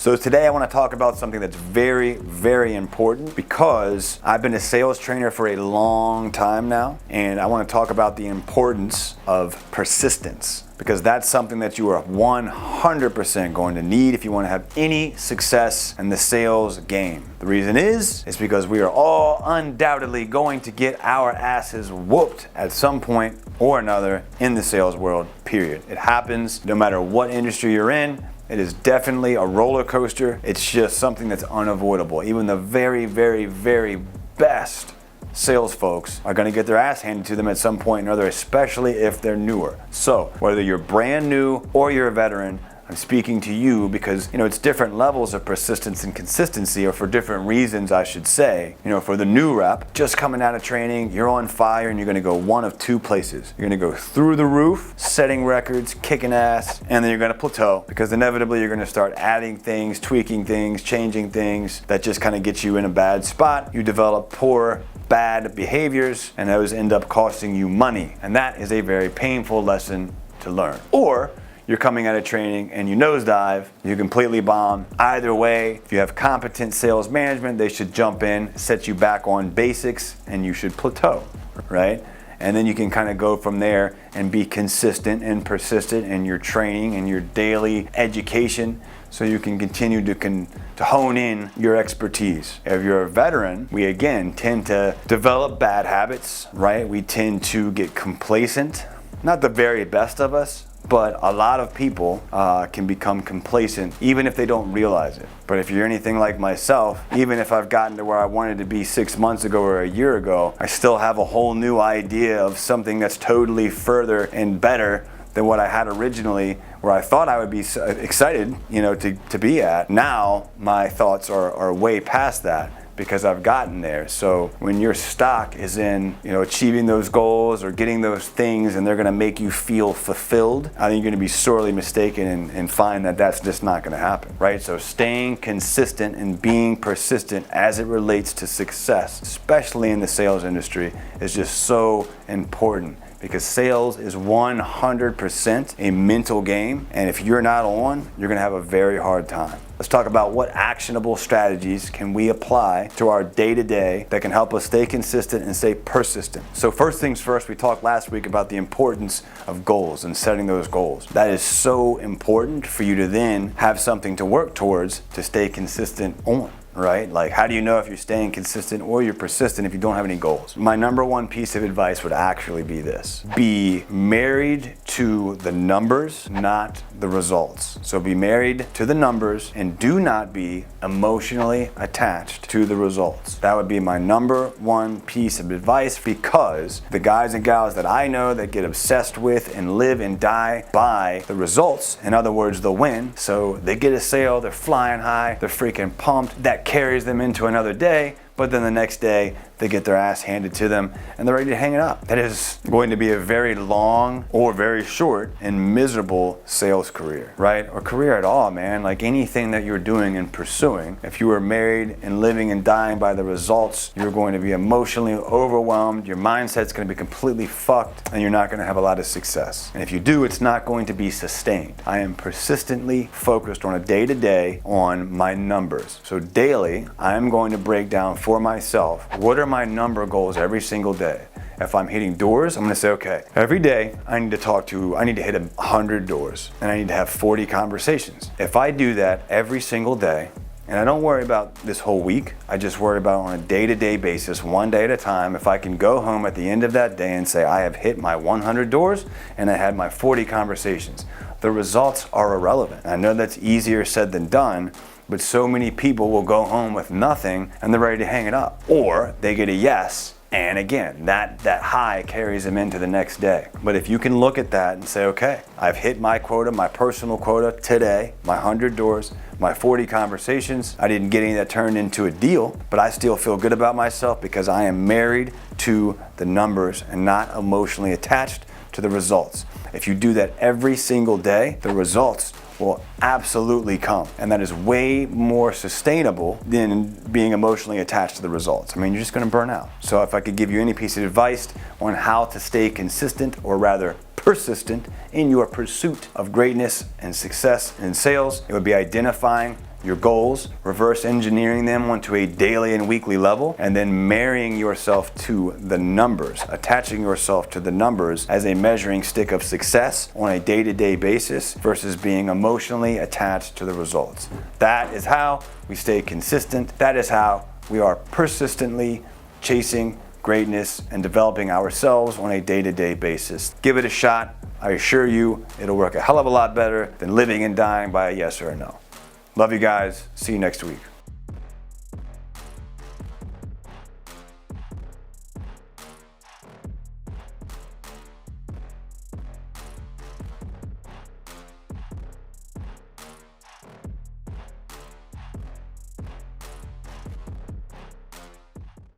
So today I want to talk about something that's very, very important because I've been a sales trainer for a long time now, and I want to talk about the importance of persistence, because that's something that you are 100% going to need if you want to have any success in the sales game. The reason is because we are all undoubtedly going to get our asses whooped at some point or another in the sales world, period. It happens no matter what industry you're in. It is definitely a roller coaster. It's just something that's unavoidable. Even the very, very, very best sales folks are going to get their ass handed to them at some point or another, especially if they're newer. So whether you're brand new or you're a veteran, I'm speaking to you because, it's different levels of persistence and consistency, or for different reasons, I should say. For the new rep, just coming out of training, you're on fire and you're going to go one of two places. You're going to go through the roof, setting records, kicking ass, and then you're going to plateau, because inevitably you're going to start adding things, tweaking things, changing things that just kind of get you in a bad spot. You develop poor, bad behaviors, and those end up costing you money. And that is a very painful lesson to learn. Or you're coming out of training and you nosedive, you completely bomb. Either way, if you have competent sales management, they should jump in, set you back on basics, and you should plateau, right? And then you can kind of go from there and be consistent and persistent in your training and your daily education, so you can continue to hone in your expertise. If you're a veteran, we again tend to develop bad habits, right? We tend to get complacent. Not the very best of us, but a lot of people can become complacent even if they don't realize it. But if you're anything like myself, even if I've gotten to where I wanted to be 6 months ago or a year ago, I still have a whole new idea of something that's totally further and better than what I had originally, where I thought I would be excited, to be at. Now my thoughts are way past that, because I've gotten there. So when your stock is in, achieving those goals or getting those things, and they're going to make you feel fulfilled, I think you're going to be sorely mistaken and find that that's just not going to happen, right? So staying consistent and being persistent as it relates to success, especially in the sales industry, is just so important. Because sales is 100% a mental game, and if you're not on, you're gonna have a very hard time. Let's talk about what actionable strategies can we apply to our day-to-day that can help us stay consistent and stay persistent. So first things first, we talked last week about the importance of goals and setting those goals. That is so important for you to then have something to work towards to stay consistent on. Right? Like, how do you know if you're staying consistent or you're persistent if you don't have any goals? My number one piece of advice would actually be this: be married to the numbers, not the results. So be married to the numbers and do not be emotionally attached to the results. That would be my number one piece of advice, because the guys and gals that I know that get obsessed with and live and die by the results, in other words, the win. So they get a sale, they're flying high, they're freaking pumped. That carries them into another day, but then the next day they get their ass handed to them and they're ready to hang it up. That is going to be a very long or very short and miserable sales career, right? Or career at all, man. Like anything that you're doing and pursuing, if you are married and living and dying by the results, you're going to be emotionally overwhelmed, your mindset's going to be completely fucked, and you're not going to have a lot of success. And if you do, it's not going to be sustained. I am persistently focused on a day-to-day on my numbers. So daily, I'm going to break down for myself, what are my number goals every single day? If I'm hitting doors, I'm going to say, okay, every day I need to hit 100 doors, and I need to have 40 conversations. If I do that every single day, and I don't worry about this whole week, I just worry about on a day-to-day basis, one day at a time, if I can go home at the end of that day and say, I have hit my 100 doors and I had my 40 conversations, the results are irrelevant. I know that's easier said than done, but so many people will go home with nothing and they're ready to hang it up. Or they get a yes, and again, that high carries them into the next day. But if you can look at that and say, okay, I've hit my quota, my personal quota today, my 100 doors, my 40 conversations. I didn't get any that turned into a deal, but I still feel good about myself because I am married to the numbers and not emotionally attached to the results. If you do that every single day, the results will absolutely come. And that is way more sustainable than being emotionally attached to the results. I mean, you're just gonna burn out. So if I could give you any piece of advice on how to stay consistent, or rather persistent, in your pursuit of greatness and success in sales, it would be identifying your goals, reverse engineering them onto a daily and weekly level, and then marrying yourself to the numbers, attaching yourself to the numbers as a measuring stick of success on a day-to-day basis versus being emotionally attached to the results. That is how we stay consistent. That is how we are persistently chasing greatness and developing ourselves on a day-to-day basis. Give it a shot. I assure you it'll work a hell of a lot better than living and dying by a yes or a no. Love you guys. See you next week.